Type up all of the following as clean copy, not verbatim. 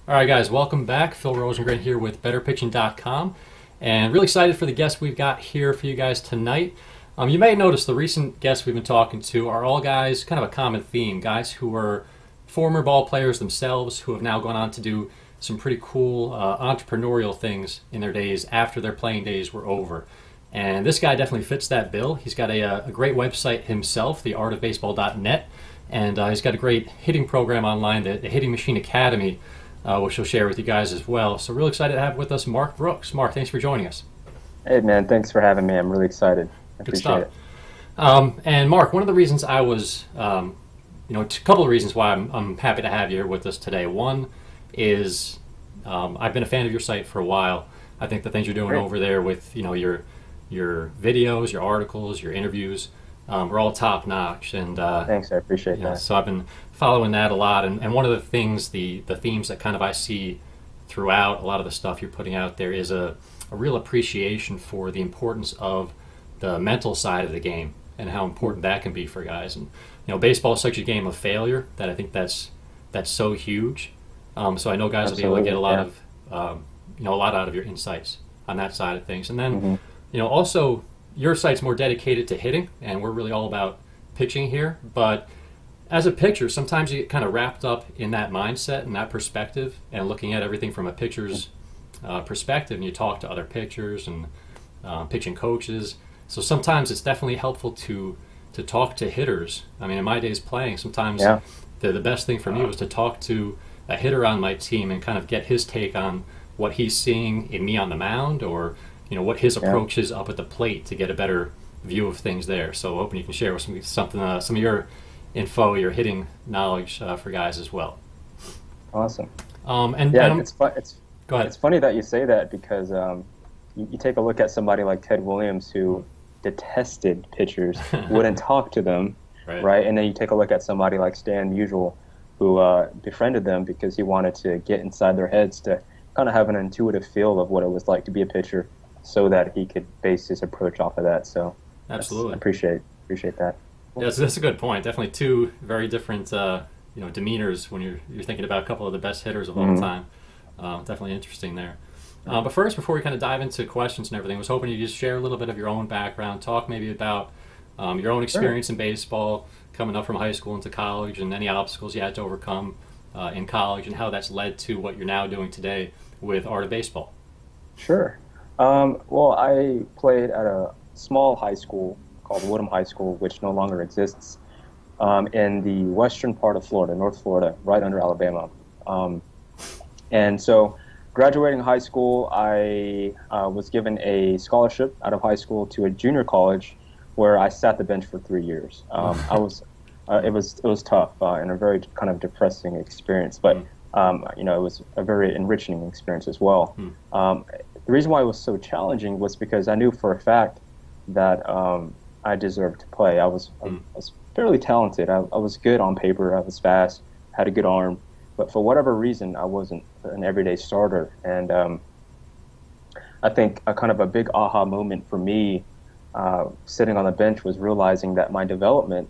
All right, guys, welcome back. Phil Rosengren here with BetterPitching.com, and really excited for the guests we've got here for you guys tonight. You may notice the recent guests we've been talking to are all guys, kind of a common theme, guys who were former ball players themselves who have now gone on to do some pretty cool entrepreneurial things in their days after their playing days were over. And this guy definitely fits that bill. He's got a great website himself, theartofbaseball.net, and he's got a great hitting program online, the Hitting Machine Academy, which he'll share with you guys as well. So real excited to have with us Mark Brooks. Mark, thanks for joining us. Hey man, thanks for having me. I'm really excited. I Good appreciate stuff. it. And Mark, one of the reasons I was, a couple of reasons why I'm happy to have you here with us today. One is I've been a fan of your site for a while. I think the things you're doing Great. over there with your videos, your articles, your interviews, are all top notch. And Thanks, I appreciate that. so I've been following that a lot. And one of the things, the themes that kind of I see throughout a lot of the stuff you're putting out there is a real appreciation for the importance of the mental side of the game and how important that can be for guys. And baseball is such a game of failure that I think that's so huge. So I know guys will be able to get a lot of a lot out of your insights on that side of things. And then also your site's more dedicated to hitting, and we're really all about pitching here. But as a pitcher, sometimes you get kind of wrapped up in that mindset and that perspective, and looking at everything from a pitcher's perspective. And you talk to other pitchers and pitching coaches. So sometimes it's definitely helpful to talk to hitters. I mean, in my days playing, sometimes the best thing for me was to talk to a hitter on my team and kind of get his take on what he's seeing in me on the mound, or what his approach is up at the plate, to get a better view of things there. So hoping you can share with some of your info, your hitting knowledge for guys as well. Awesome. And It's go ahead. it's funny that you say that because you take a look at somebody like Ted Williams, who detested pitchers, wouldn't talk to them, right? And then you take a look at somebody like Stan Musial, who befriended them because he wanted to get inside their heads to kind of have an intuitive feel of what it was like to be a pitcher, so that he could base his approach off of that. So Absolutely. I appreciate that. Yeah, so that's a good point. Definitely two very different demeanors when you're thinking about a couple of the best hitters of all time. Definitely interesting there. But first, before we kind of dive into questions and everything, I was hoping you just share a little bit of your own background, talk maybe about your own experience in baseball, coming up from high school into college, and any obstacles you had to overcome in college, and how that's led to what you're now doing today with Art of Baseball. Sure. Well, I played at a small high school called Woodham High School, which no longer exists, in the western part of Florida, North Florida, right under Alabama. And so, graduating high school, I was given a scholarship out of high school to a junior college, where I sat the bench for 3 years. It was tough and a very kind of depressing experience, but it was a very enriching experience as well. The reason why it was so challenging was because I knew for a fact that I deserved to play. I was fairly talented. I was good on paper. I was fast, had a good arm, but for whatever reason, I wasn't an everyday starter. And I think a kind of a big aha moment for me sitting on the bench was realizing that my development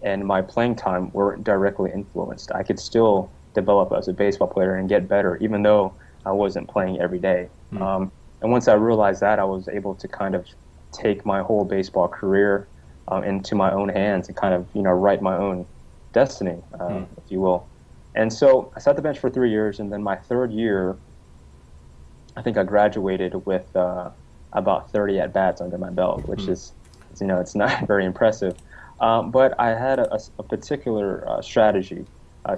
and my playing time were directly influenced. I could still develop as a baseball player and get better, even though I wasn't playing every day. And once I realized that, I was able to kind of take my whole baseball career into my own hands and kind of write my own destiny, if you will. And so I sat the bench for 3 years, and then my third year, I think I graduated with about 30 at bats under my belt, which is it's not very impressive. But I had a particular strategy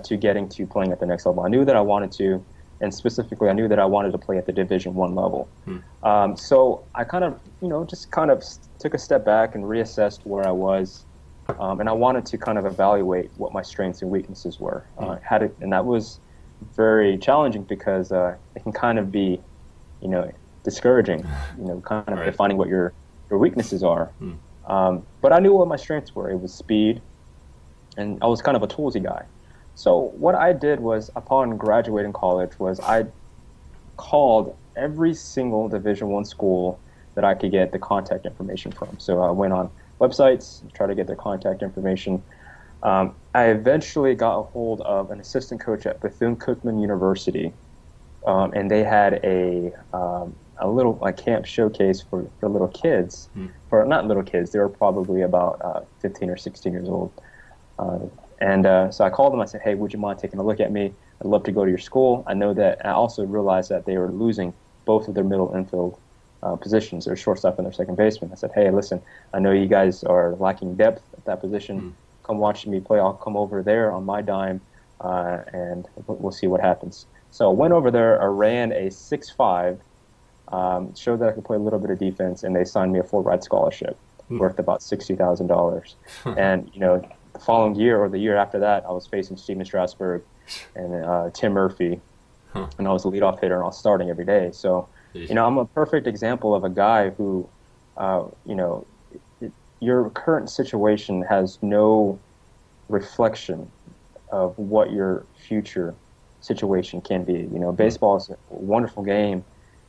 to getting to playing at the next level. I knew that I wanted to, and specifically I knew that I wanted to play at the Division I level. So I kind of, just kind of took a step back and reassessed where I was, and I wanted to kind of evaluate what my strengths and weaknesses were. And that was very challenging because it can kind of be, discouraging, kind of defining what your weaknesses are. But I knew what my strengths were. It was speed, and I was kind of a toolsy guy. So what I did was, upon graduating college, was I called every single Division I school that I could get the contact information from. So I went on websites, tried to get their contact information, I eventually got a hold of an assistant coach at Bethune-Cookman University, and they had a little like camp showcase for little kids, for not little kids. They were probably about 15 or 16 years old. So I called them. I said, "Hey, would you mind taking a look at me? I'd love to go to your school." I know that. I also realized that they were losing both of their middle infield positions, their shortstop and their second baseman. I said, "Hey, listen, I know you guys are lacking depth at that position. Come watch me play. I'll come over there on my dime, and we'll see what happens." So I went over there. I ran a 6.5, showed that I could play a little bit of defense, and they signed me a full ride scholarship worth about $60,000. And the following year or the year after that, I was facing Steven Strasburg and Tim Murphy, and I was the leadoff hitter, and I was starting every day. So, I'm a perfect example of a guy who, your current situation has no reflection of what your future situation can be. Baseball is a wonderful game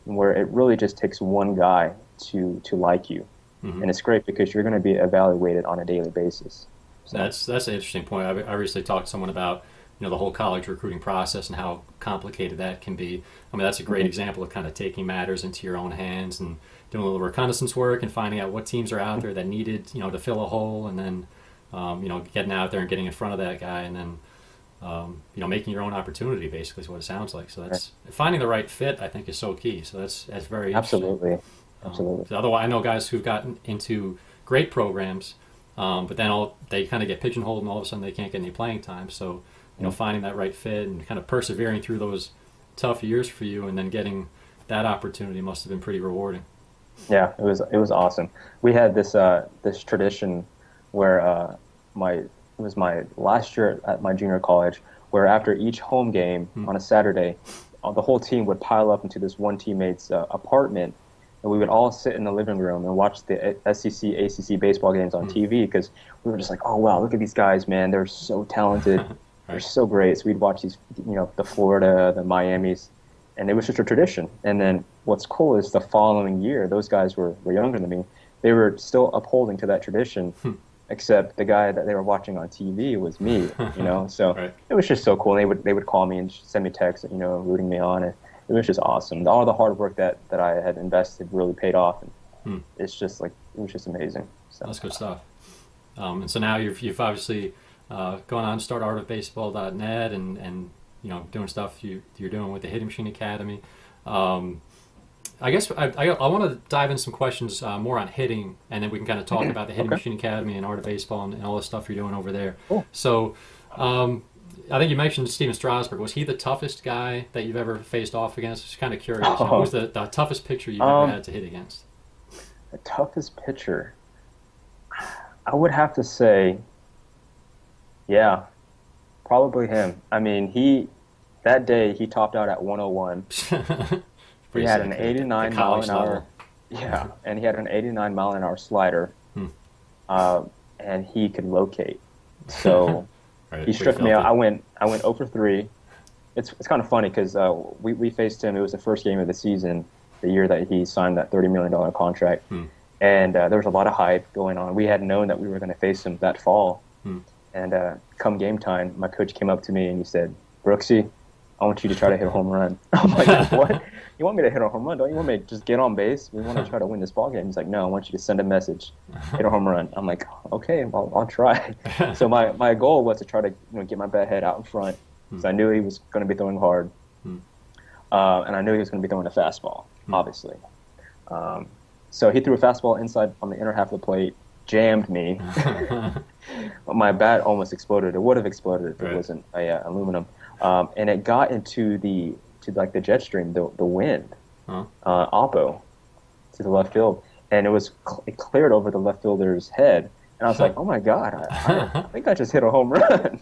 where it really just takes one guy to like you. And it's great because you're going to be evaluated on a daily basis. So. That's an interesting point. I recently talked to someone about the whole college recruiting process and how complicated that can be. I mean, that's a great example of kind of taking matters into your own hands and doing a little reconnaissance work and finding out what teams are out there that needed to fill a hole, and then getting out there and getting in front of that guy, and then making your own opportunity, basically, is what it sounds like. So that's finding the right fit, I think, is so key. So that's very absolutely. Absolutely. Otherwise, I know guys who've gotten into great programs, but then they kind of get pigeonholed, and all of a sudden they can't get any playing time. So, finding that right fit and kind of persevering through those tough years for you, and then getting that opportunity must have been pretty rewarding. Yeah, it was awesome. We had this tradition where it was my last year at my junior college, where after each home game on a Saturday, the whole team would pile up into this one teammate's apartment. And we would all sit in the living room and watch the SEC, ACC baseball games on TV, because we were just like, oh, wow, look at these guys, man. They're so talented. They're so great. So we'd watch these, the Florida, the Miamis, and it was just a tradition. And then what's cool is the following year, those guys were younger than me. They were still upholding to that tradition, except the guy that they were watching on TV was me, So It was just so cool. And they would call me and send me texts, rooting me on. And it was just awesome. All the hard work that I had invested really paid off, and it was just amazing. So. That's good stuff. And so now you've obviously gone on to start artofbaseball.net and doing stuff you're doing with the Hitting Machine Academy. I guess I want to dive in some questions more on hitting, and then we can kind of talk about the Hitting Machine Academy and Art of Baseball and all the stuff you're doing over there. Cool. So. I think you mentioned Steven Strasburg. Was he the toughest guy that you've ever faced off against? Just kind of curious. What was the toughest pitcher you've ever had to hit against? The toughest pitcher? I would have to say, probably him. I mean, that day he topped out at 101. He had an 89 mile an hour. Yeah, and he had an 89 mile an hour slider, and he could locate. So. Right, he struck me out. I went 0 for 3. It's kind of funny because we faced him. It was the first game of the season, the year that he signed that $30 million contract. And there was a lot of hype going on. We had known that we were going to face him that fall. And come game time, my coach came up to me and he said, "Brooksy, I want you to try to hit a home run." I'm like, "What? You want me to hit a home run? Don't you want me to just get on base? We want to try to win this ball game." He's like, "No, I want you to send a message, hit a home run." I'm like, "Okay, I'll try." So my goal was to try to get my bat head out in front, because I knew he was going to be throwing hard, and I knew he was going to be throwing a fastball, obviously. So he threw a fastball inside on the inner half of the plate, jammed me. But my bat almost exploded. It would have exploded if it wasn't aluminum, and it got into the jet stream, the wind, oppo, to the left field, and it cleared over the left fielder's head, and I was like, "Oh my God, I think I just hit a home run,"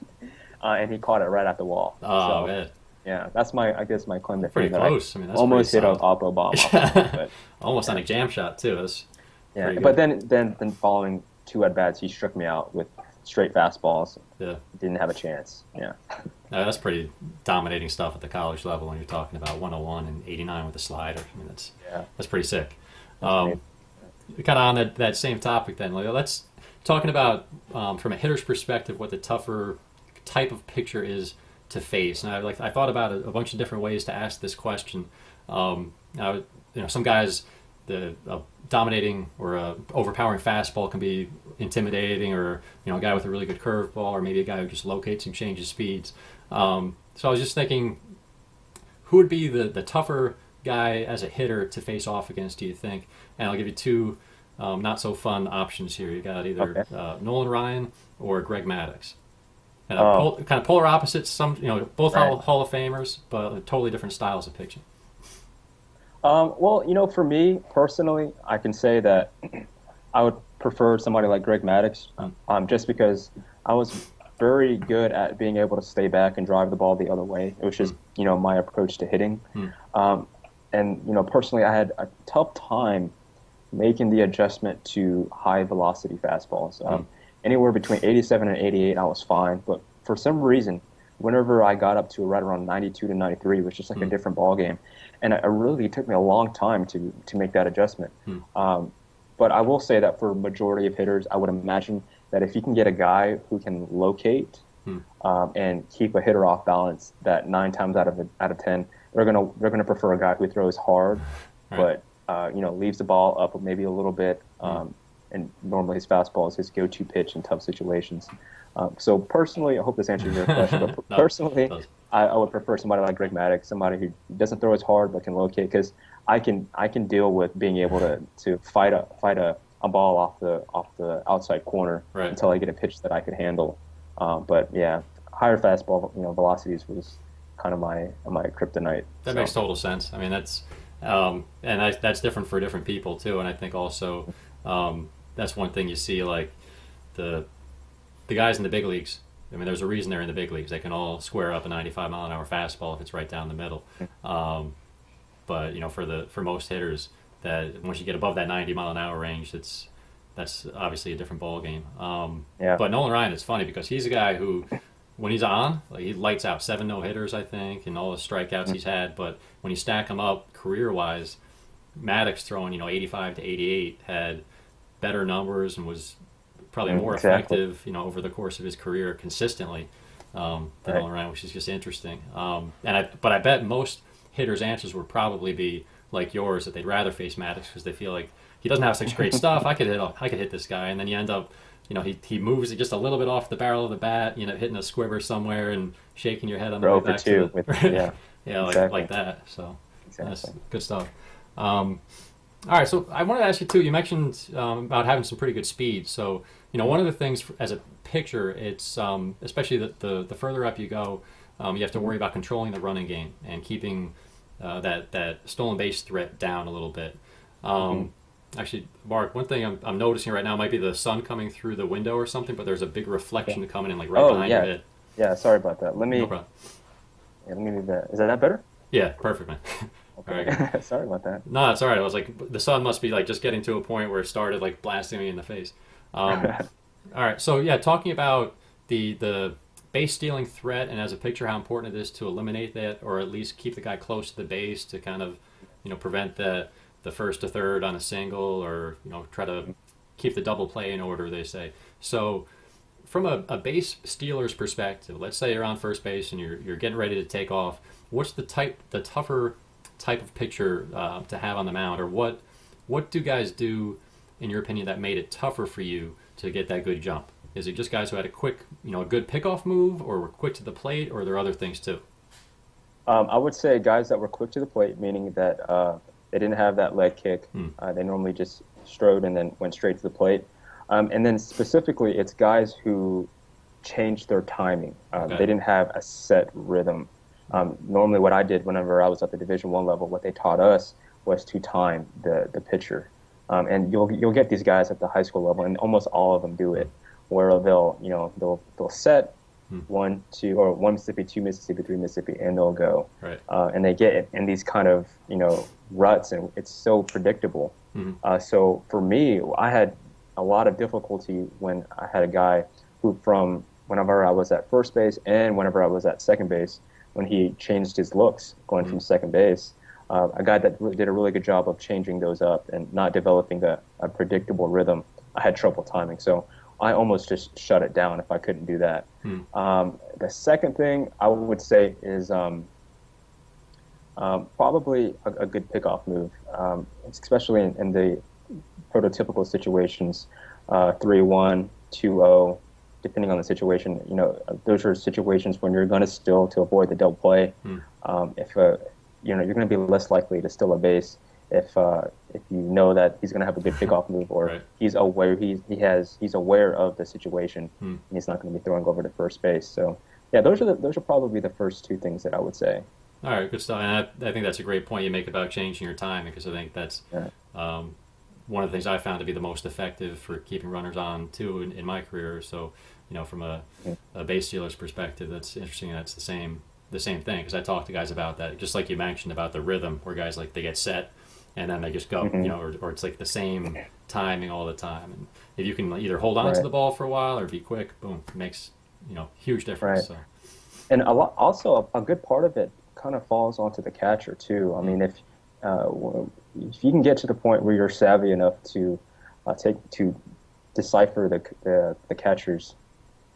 and he caught it right at the wall. Oh, man. Yeah, that's my claim to fame. Pretty close. I mean, that's almost hit an solid. oppo bomb. But, almost on a jam shot too. That's but then following 2 at bats, he struck me out with straight fastballs. Yeah, didn't have a chance. Yeah. No, that's pretty dominating stuff at the college level when you're talking about 101 and 89 with the slider. I mean, that's pretty sick. Kind of on that same topic then. Let's talking about from a hitter's perspective, what the tougher type of pitcher is to face, and I thought about a bunch of different ways to ask this question. Some guys, the dominating or overpowering fastball can be intimidating, or a guy with a really good curveball, or maybe a guy who just locates and changes speeds. So I was just thinking, who would be the tougher guy as a hitter to face off against, do you think? And I'll give you two not so fun options here. You got either Nolan Ryan or Greg Maddux. And kind of polar opposites. Some, both Hall of Famers, but totally different styles of pitching. Well, for me personally, I can say that I would prefer somebody like Greg Maddux, just because I was very good at being able to stay back and drive the ball the other way. It was just, my approach to hitting. And personally, I had a tough time making the adjustment to high velocity fastballs. Anywhere between 87 and 88, I was fine. But for some reason, whenever I got up to right around 92 to 93, it was just like a different ball game. And it really took me a long time to make that adjustment. But I will say that for majority of hitters, I would imagine that if you can get a guy who can locate and keep a hitter off balance, that 9 times out of 10, they're gonna prefer a guy who throws hard, but leaves the ball up maybe a little bit. And normally his fastball is his go-to pitch in tough situations. So personally, I hope this answers your question. But personally, I would prefer somebody like Greg Maddux, somebody who doesn't throw as hard but can locate, because I can deal with being able to fight a ball off the outside corner until I get a pitch that I could handle. But yeah, higher fastball velocities was kind of my kryptonite. That makes total sense. I mean, that's that's different for different people too. And I think also that's one thing you see, like the guys in the big leagues. I mean, there's a reason they're in the big leagues. They can all square up a 95-mile-an-hour fastball if it's right down the middle. But for most hitters, that once you get above that 90-mile-an-hour range, that's obviously a different ball game. But Nolan Ryan, it's funny because he's a guy who, when he's on, like, he lights out 7 no-hitters, I think, and all the strikeouts he's had. But when you stack him up career-wise, Maddux throwing 85 to 88 had better numbers and was probably more effective, over the course of his career consistently than Nolan Ryan, which is just interesting. But I bet most hitters' answers would probably be like yours, that they'd rather face Maddux because they feel like he doesn't have such great stuff. I could hit this guy, and then you end up, he moves it just a little bit off the barrel of the bat, hitting a squibber somewhere and shaking your head on the way back to it. Like that. So that's good stuff. All right, so I wanted to ask you too. You mentioned about having some pretty good speed. So one of the things as a pitcher, it's especially the further up you go, you have to worry about controlling the running game and keeping that stolen base threat down a little bit. Actually, Mark, one thing I'm noticing right now might be the sun coming through the window or something, but there's a big reflection coming in right behind your head. Yeah, sorry about that. No problem. Let me move that. Is that better? Yeah, perfect, man. Okay. All right. Sorry about that. No, it's all right. I was like, the sun must be like just getting to a point where it started like blasting me in the face. All right, so yeah, talking about the base stealing threat, and as a pitcher, how important it is to eliminate that, or at least keep the guy close to the base to kind of, prevent the first to third on a single, or try to keep the double play in order, they say. So from a base stealer's perspective, let's say you're on first base and you're getting ready to take off. What's the tougher type of pitcher to have on the mound, or what do guys do, in your opinion, that made it tougher for you to get that good jump? Is it just guys who had a quick, a good pickoff move, or were quick to the plate, or are there other things too? I would say guys that were quick to the plate, meaning that they didn't have that leg kick. They normally just strode and then went straight to the plate. And then specifically, it's guys who changed their timing. They didn't have a set rhythm. Normally what I did whenever I was at the Division I level, what they taught us was to time the pitcher. And you'll get these guys at the high school level, and almost all of them do it, where they'll set 1, 2, or 1 Mississippi, 2 Mississippi, 3 Mississippi, and they'll go. And they get in these kind of ruts, and it's so predictable. So for me, I had a lot of difficulty when I had a guy who, from whenever I was at first base and whenever I was at second base, when he changed his looks going from second base, a guy that did a really good job of changing those up and not developing a predictable rhythm, I had trouble timing. So I almost just shut it down if I couldn't do that. Hmm. The second thing I would say is probably a good pickoff move, especially in the prototypical situations, 3-1, 2-0, depending on the situation. Those are situations when you're going to still to avoid the double play. Hmm. If you're going to be less likely to steal a base if you know that he's going to have a good pickoff move, or Right. he's aware he's aware of the situation Hmm. and he's not going to be throwing over to first base. So yeah, those are probably the first two things that I would say. All right, good stuff. And I think that's a great point you make about changing your timing, because I think that's Yeah. um, one of the things I found to be the most effective for keeping runners on too in my career. So, from a base stealer's perspective, that's interesting. That's the same thing, because I talk to guys about that, just like you mentioned about the rhythm, where guys like they get set and then they just go, Hmm. or it's like the same timing all the time. And if you can either hold on to Right. the ball for a while or be quick, boom, it makes huge difference. Right. So, And also a good part of it kind of falls onto the catcher too. I mm, mean, if you can get to the point where you're savvy enough to decipher the catcher's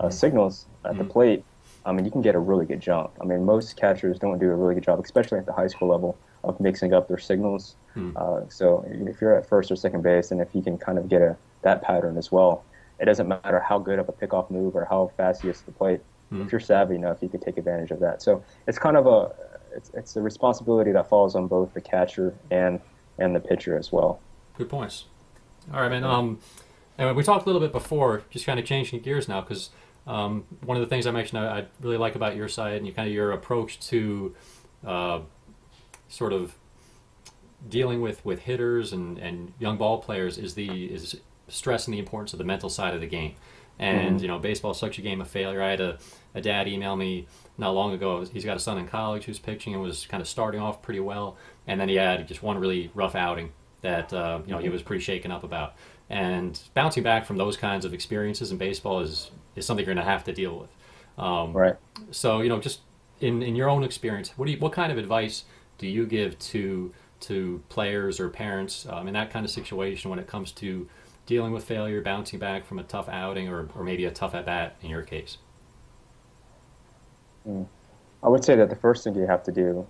mm, signals at the mm, plate, I mean, you can get a really good jump. I mean, most catchers don't do a really good job, especially at the high school level, of mixing up their signals. mm, So if you're at first or second base, and if you can kind of get that pattern as well, it doesn't matter how good of a pickoff move or how fast he is to the plate. mm. If you're savvy enough, you can take advantage of that. So it's kind of it's a responsibility that falls on both the catcher and the pitcher as well. Good points. All right, man. And we talked a little bit before, just kind of changing gears now, because one of the things I mentioned I really like about your side and your approach to uh, sort of dealing with hitters and young ball players is stressing the importance of the mental side of the game. And Hmm. baseball is such a game of failure. I had a dad email me not long ago. He's got a son in college who's pitching and was kind of starting off pretty well, and then he had just one really rough outing that he was pretty shaken up about. And bouncing back from those kinds of experiences in baseball is something you're going to have to deal with. Right. So just in your own experience, what kind of advice do you give to players or parents in that kind of situation when it comes to dealing with failure, bouncing back from a tough outing, or maybe a tough at bat in your case? Mm. I would say that the first thing you have to do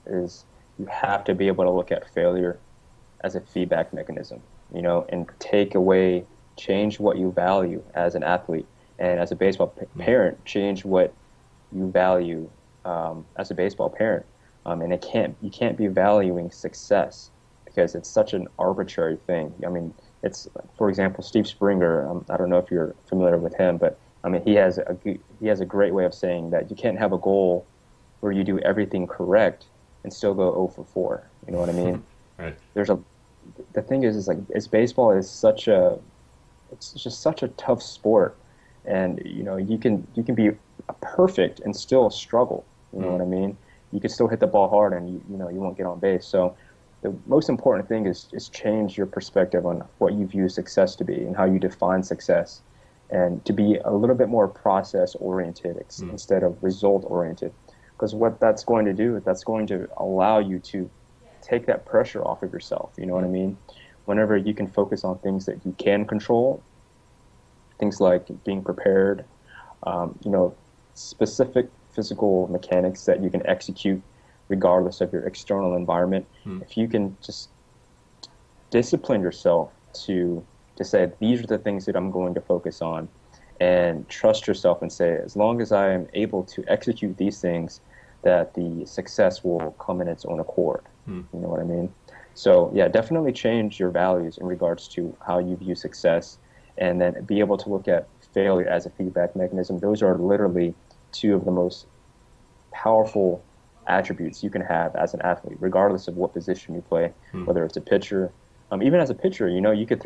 is you have to be able to look at failure as a feedback mechanism, and change what you value as an athlete, and as a baseball parent, change what you value as a baseball parent. And you can't be valuing success because it's such an arbitrary thing. I mean, for example, Steve Springer. I don't know if you're familiar with him, but I mean, he has a great way of saying that you can't have a goal where you do everything correct and still go 0 for 4. You know what I mean? Right. There's a The thing is like baseball is it's just such a tough sport, and you can be perfect and still struggle. You know Mm. what I mean? You can still hit the ball hard, and you won't get on base. So the most important thing is change your perspective on what you view success to be and how you define success, and to be a little bit more process oriented Mm. instead of result oriented. Because what that's going to do, that's going to allow you to take that pressure off of yourself. You know what I mean? Whenever you can focus on things that you can control, things like being prepared, um, you know, specific physical mechanics that you can execute regardless of your external environment. Mm. If you can just discipline yourself to say these are the things that I'm going to focus on, and trust yourself and say as long as I am able to execute these things, that the success will come in its own accord. Mm. You know what I mean? So yeah, definitely change your values in regards to how you view success, and then be able to look at failure as a feedback mechanism. Those are literally two of the most powerful attributes you can have as an athlete, regardless of what position you play, Mm. whether it's a pitcher. Even as a pitcher, you could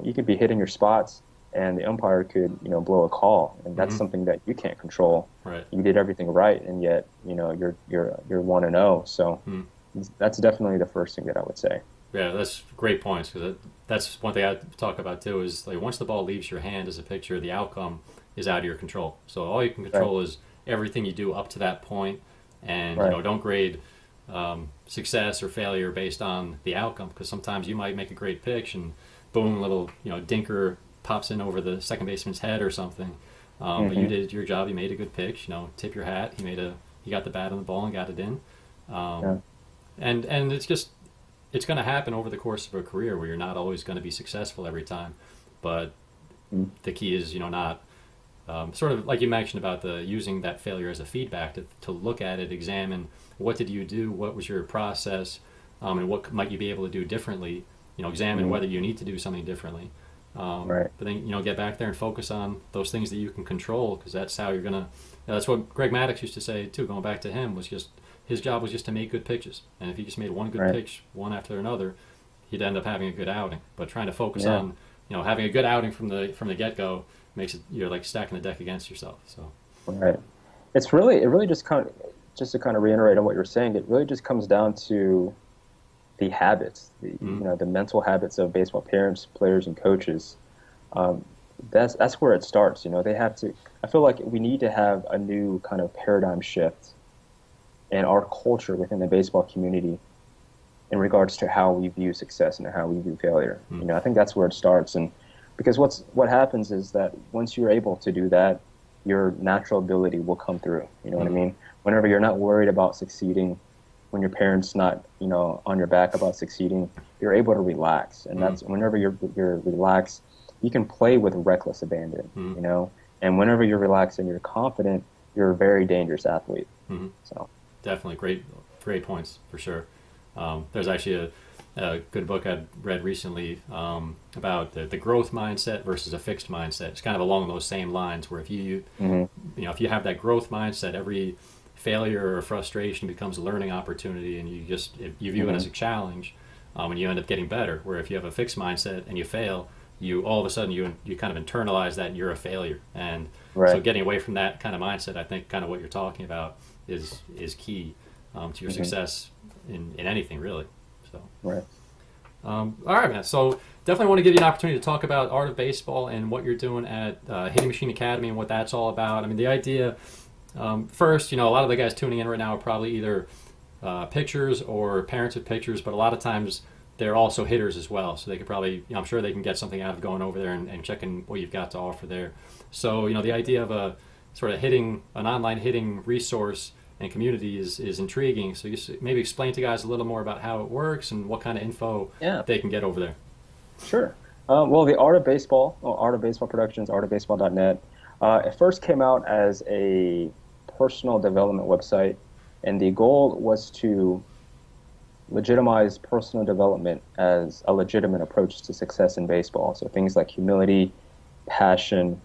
you could be hitting your spots, and the umpire could, blow a call, and that's Mhm. something that you can't control. Right. You did everything right, and yet, you're 1-0. So Mm. that's definitely the first thing that I would say. Yeah, that's great points, because that's one thing I talk about too. Is like once the ball leaves your hand as a pitcher, the outcome is out of your control. So all you can control is everything you do up to that point, and Right. don't grade success or failure based on the outcome, because sometimes you might make a great pitch and boom, little dinker pops in over the second baseman's head or something. But you did your job. You made a good pitch. Tip your hat. He got the bat on the ball and got it in. And it's going to happen over the course of a career where you're not always going to be successful every time. But the key is, not sort of like you mentioned about using that failure as a feedback to look at it, examine what did you do, what was your process, and what might you be able to do differently. Examine whether you need to do something differently. But then get back there and focus on those things that you can control, because that's how you're gonna. That's what Greg Maddux used to say too. Going back to him, was just his job was just to make good pitches, and if he just made one good pitch one after another, he'd end up having a good outing. But trying to focus on having a good outing from the get go makes it, you're like stacking the deck against yourself. So it really just to kind of reiterate on what you're saying, it really just comes down to the habits, the mental habits of baseball parents, players, and coaches. That's where it starts. They have to. I feel like we need to have a new kind of paradigm shift in our culture within the baseball community in regards to how we view success and how we view failure. I think that's where it starts, and because what happens is that once you're able to do that, your natural ability will come through. You know what I mean? Whenever you're not worried about succeeding, when your parents not on your back about succeeding, you're able to relax, and that's whenever you're relaxed, you can play with reckless abandon. And whenever you're relaxed and you're confident, you're a very dangerous athlete. So definitely great points for sure. There's actually a good book I read recently about the growth mindset versus a fixed mindset. It's kind of along those same lines, where if you if you have that growth mindset, every failure or frustration becomes a learning opportunity, and you view it as a challenge, and you end up getting better. Where if you have a fixed mindset and you fail, you all of a sudden you kind of internalize that you're a failure. And so getting away from that kind of mindset, I think kind of what you're talking about is key to your success in anything really. So all right, man. So definitely want to give you an opportunity to talk about Art of Baseball and what you're doing at Hitting Machine Academy and what that's all about. I mean, the idea, first, a lot of the guys tuning in right now are probably either pitchers or parents of pitchers, but a lot of times they're also hitters as well. So they could probably, I'm sure they can get something out of going over there and checking what you've got to offer there. So, the idea of a sort of an online hitting resource and community is intriguing. So you maybe explain to guys a little more about how it works and what kind of info they can get over there. Sure. Well, the Art of Baseball, Art of Baseball Productions, artofbaseball.net, it first came out as a personal development website, and the goal was to legitimize personal development as a legitimate approach to success in baseball. So things like humility, passion,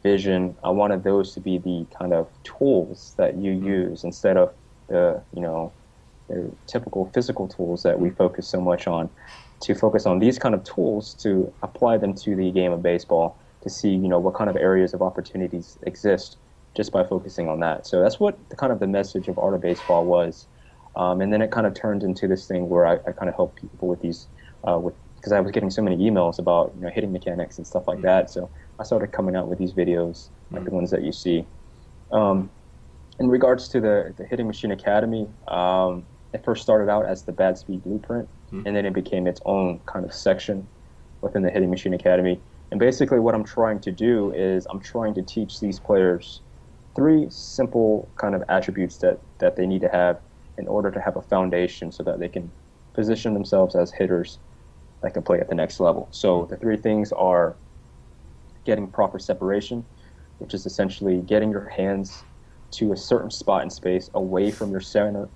vision, I wanted those to be the kind of tools that you use instead of the typical physical tools that we focus so much on, to focus on these kind of tools to apply them to the game of baseball, to see what kind of areas of opportunities exist just by focusing on that. So that's what the message of Art of Baseball was. And then it kind of turned into this thing where I kind of help people with these, because I was getting so many emails about hitting mechanics and stuff like that. So I started coming out with these videos, like the ones that you see. In regards to the Hitting Machine Academy, it first started out as the Bat Speed Blueprint, and then it became its own kind of section within the Hitting Machine Academy. And basically what I'm trying to do is I'm trying to teach these players 3 simple kind of attributes that they need to have in order to have a foundation so that they can position themselves as hitters that can play at the next level. So the 3 things are getting proper separation, which is essentially getting your hands to a certain spot in space away from your center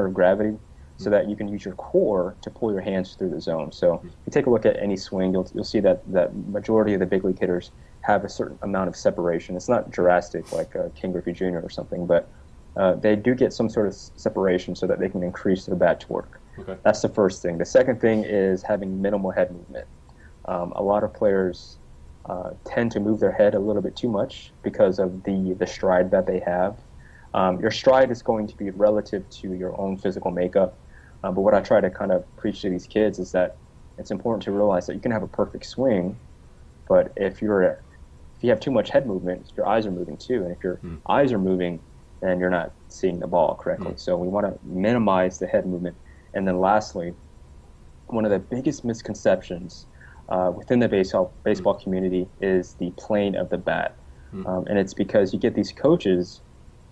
of gravity, so that you can use your core to pull your hands through the zone. So if you take a look at any swing, you'll see that majority of the big league hitters have a certain amount of separation. It's not drastic like King Griffey Jr. or something, but they do get some sort of separation so that they can increase their bat torque. Okay. That's the first thing. The second thing is having minimal head movement. A lot of players tend to move their head a little bit too much because of the stride that they have. Your stride is going to be relative to your own physical makeup. But what I try to kind of preach to these kids is that it's important to realize that you can have a perfect swing, but if you have too much head movement, your eyes are moving too. And if your eyes are moving, then you're not seeing the ball correctly. So we want to minimize the head movement. And then lastly, one of the biggest misconceptions within the baseball community is the playing of the bat. And it's because you get these coaches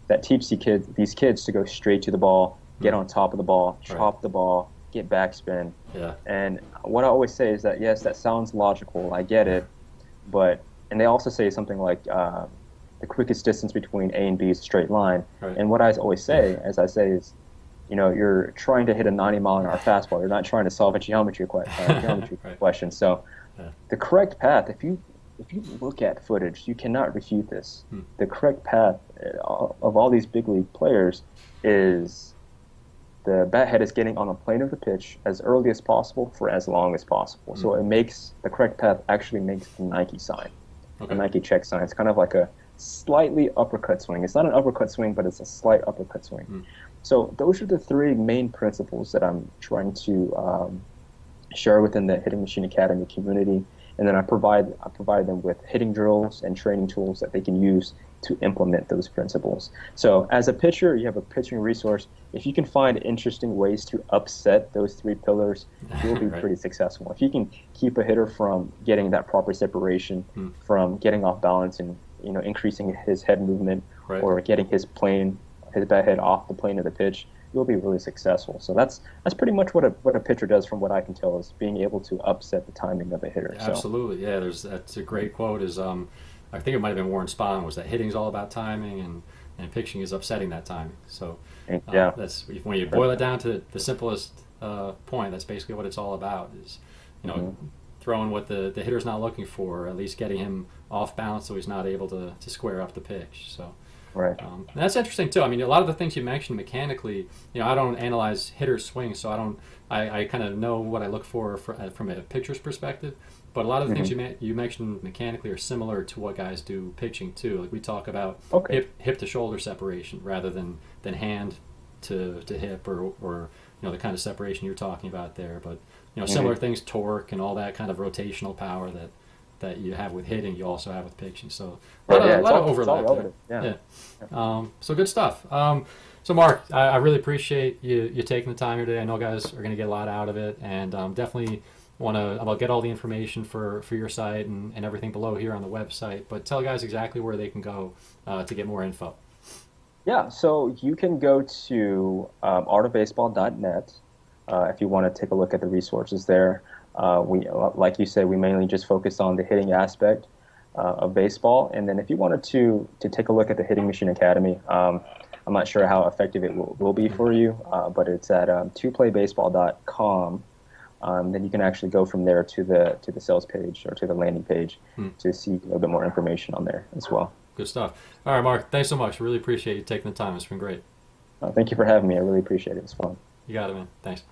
that teach these kids to go straight to the ball, get on top of the ball, chop the ball, get backspin. Yeah. And what I always say is that, yes, that sounds logical. I get it. And they also say something like the quickest distance between A and B is a straight line. Right. And what I always say, is, you're trying to hit a 90-mile-an-hour fastball. You're not trying to solve a geometry Right. question. So the correct path, if you look at footage, you cannot refute this. The correct path of all these big league players is the bat head is getting on the plane of the pitch as early as possible for as long as possible. So the correct path actually makes the Nike sign, the Nike check sign. It's kind of like a slightly uppercut swing. It's not an uppercut swing, but it's a slight uppercut swing. So those are the three main principles that I'm trying to share within the Hitting Machine Academy community. And then I provide them with hitting drills and training tools that they can use to implement those principles. So as a pitcher, you have a pitching resource. If you can find interesting ways to upset those three pillars, you'll be pretty successful. If you can keep a hitter from getting that proper separation, from getting off balance and increasing his head movement, or getting his bat head off the plane of the pitch, you'll be really successful. So that's pretty much what a pitcher does, from what I can tell, is being able to upset the timing of a hitter. Absolutely, yeah. That's a great quote. I think it might have been Warren Spahn, was that hitting's all about timing and pitching is upsetting that timing. So that's when you boil it down to the simplest point. That's basically what it's all about. Is throwing what the hitter's not looking for, or at least getting him off balance so he's not able to square up the pitch. So. Right. That's interesting too. I mean, a lot of the things you mentioned mechanically, I don't analyze hitters' swings, so I kind of know what I look for from a pitcher's perspective. But a lot of the things you mentioned mechanically are similar to what guys do pitching too. Like we talk about hip to shoulder separation rather than hand to hip, or the kind of separation you're talking about there. But similar things, torque and all that kind of rotational power that you have with hitting, you also have with pitching. So a lot of overlap there. So good stuff. So Mark, I really appreciate you taking the time here today. I know guys are going to get a lot out of it, and definitely I'll get all the information for your site and everything below here on the website. But tell guys exactly where they can go to get more info. Yeah, so you can go to artofbaseball.net if you want to take a look at the resources there. We, like you said, we mainly just focus on the hitting aspect of baseball. And then if you wanted to take a look at the Hitting Machine Academy, I'm not sure how effective it will be for you, but it's at 2playbaseball.com. Then you can actually go from there to the sales page or to the landing page to see a little bit more information on there as well. Good stuff. All right, Mark, thanks so much. Really appreciate you taking the time. It's been great. Thank you for having me. I really appreciate it. It's fun. You got it, man. Thanks.